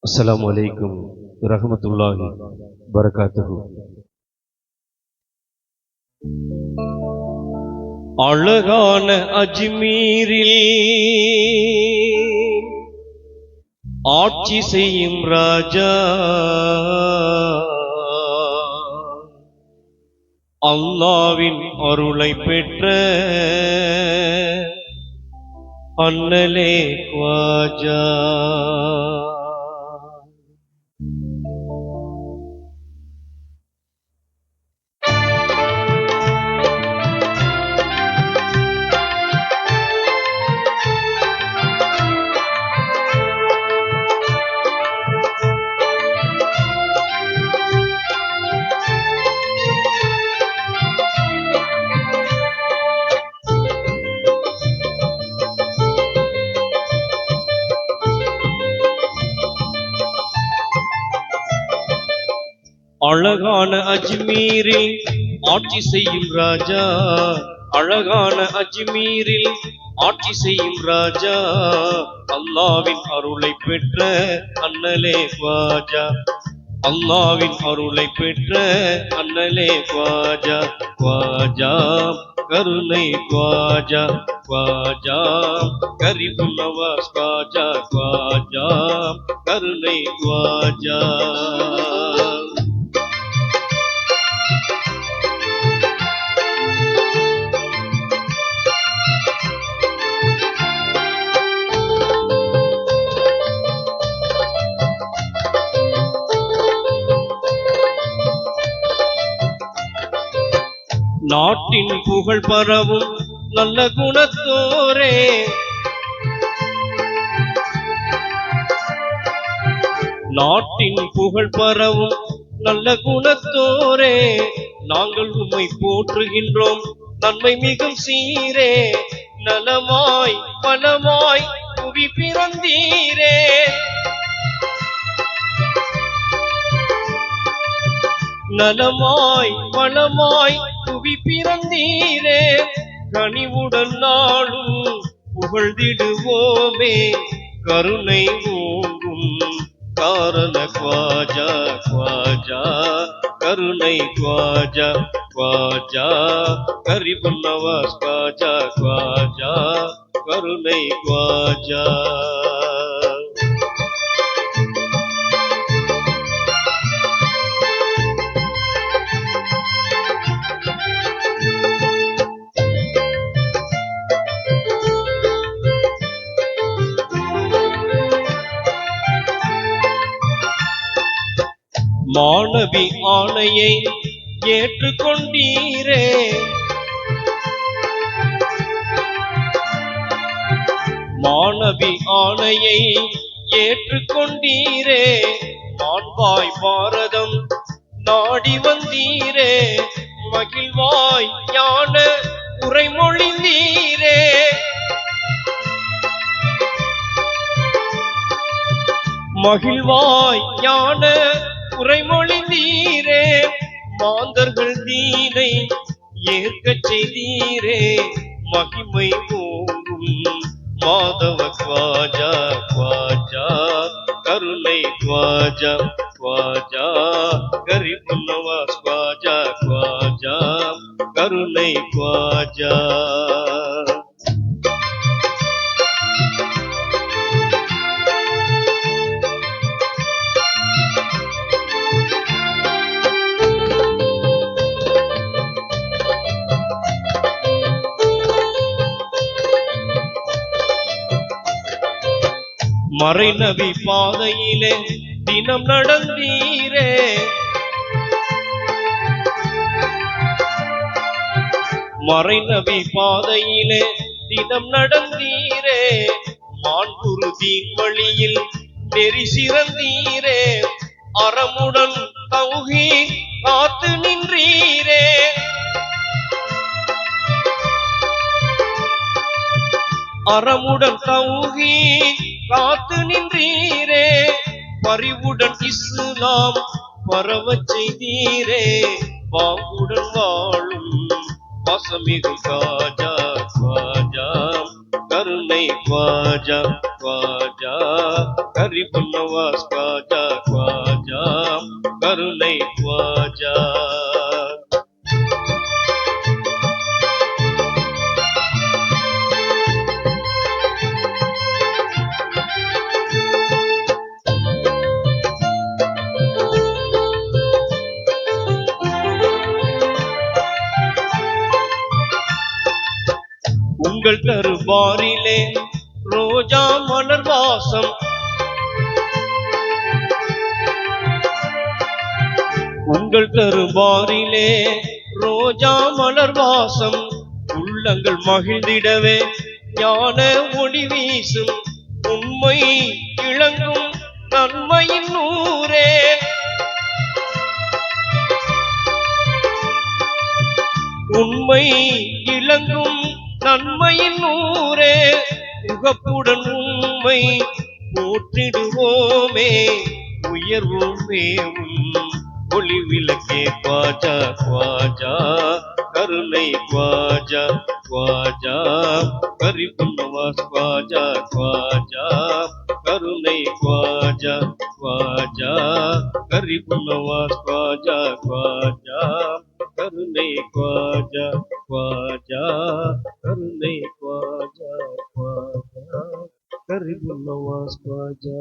அஸ்ஸலாமு அலைக்கும் வரஹ்மத்துல்லாஹி பரகாத்துஹு. அழகான அஜ்மீரில் ஆட்சி செய்யும் ராஜா, அல்லாவின் அருளை பெற்ற அண்ணலே ख्वाजा. அழகான அஜ்மீரில் ஆட்சி செய்யும் ராஜா, அழகான அஜ்மீரில் ஆட்சி செய்யும் ராஜா, அல்லாவின் அருளை பெற்ற அண்ணலே ख्वाजा, அல்லாவின் அருளை பெற்ற அண்ணலே ख्वाजा. ख्वाजा கருணை ख्वाजा, ख्वाजा கரீபுன் நவாஸ் ख्वाजा, ख्वाजा கருணை ख्वाजा. நாட்டின் புகழ் பரவும் நல்ல குணத்தோரே, நாட்டின் புகழ் பரவும் நல்ல குணத்தோரே, நாங்கள் உம்மை போற்றுகின்றோம் நன்மை மிகும் சீரே, நலமாய் பலமாய் புவி பிறந்தீரே, நலமாய் வளமாய் புவி பிறந்தீரே, கனிவுடன் நாளும் புகழ்ந்திடுவோமே, கருணை ஓங்கும் காரண ख्वाजा, ख्वाजा கருணை ख्वाजा, ख्वाजा கரீபுன் நவாஸ் ख्वाजा, ख्वाजा கருணை ख्वाजा. மாணவி ஆணையை ஏற்றுக்கொண்டீரே, மாணவி ஆணையை ஏற்றுக்கொண்டீரே, மாண்பாய் பாரதம் நாடி வந்தீரே, மகிழ்வாய் ஞான உரைமொழிந்தீரே, மகிழ்வாய் ஞான உரைமொழிந்தீரே, மாந்தர்கள் தீனை ஏற்கச் செய்தீரே, மகிமை ஓங்கும் மாதவ ख्वाजा, ख्वाजा கருணை ख्वाजा, ख्वाजा கரீபுன் நவாஸ் ख्वाजा, ख्वाजा கருணை ख्वाजा. மறைநபி பாதையிலே தினம் நடந்தீரே, மறைநபி பாதையிலே தினம் நடந்தீரே, மாண்புருதீன் வழியில் நெறி சிறந்தீரே, அறமுடன் தௌஹீத் காத்து நின்றீரே, அறமுடன் தௌஹீத் காத்து நின்றீரே, பரிவுடன் இஸ்லாம் பரவச் செய்தீரே, வாங்குடன் வாழும் வசமிகு ख्वाजा, ख्वाजा கருணை ख्वाजा, ख्वाजा கரீபுன் கரிபுல் நவாஸ் ख्वाजा ख्वाजा கருணை ख्वाजा. உங்கள் தருபாரிலே ரோஜா மலர் வாசம், உங்கள் தருபாரிலே ரோஜா மலர் வாசம், உள்ளங்கள் மகிழ்ந்திடவே ஞான ஒளி வீசும், உண்மை இளங்கும் நன்மையின் நூரே. உண்மை இளங்கும் நன்மையின் நூரே, உகப்புடன் உண்மை போற்றிடுவோமே, உயர்வோமே ஒளி விளக்கே ख्वाजा ख्वाजा கருணை ख्वाजा ख्वाजा கரிபுல் நவாஸ் ख्वाजा ख्वाजा கருணை ख्वाजा ख्वाजा கரிபுல் நவாஸ் ख्वाजा ख्वाजा கருணை ख्वाजा ख्वाजा கருணை ख्वाजा ख्वाजा கரிபுல் நவாஸ் ख्वाजा.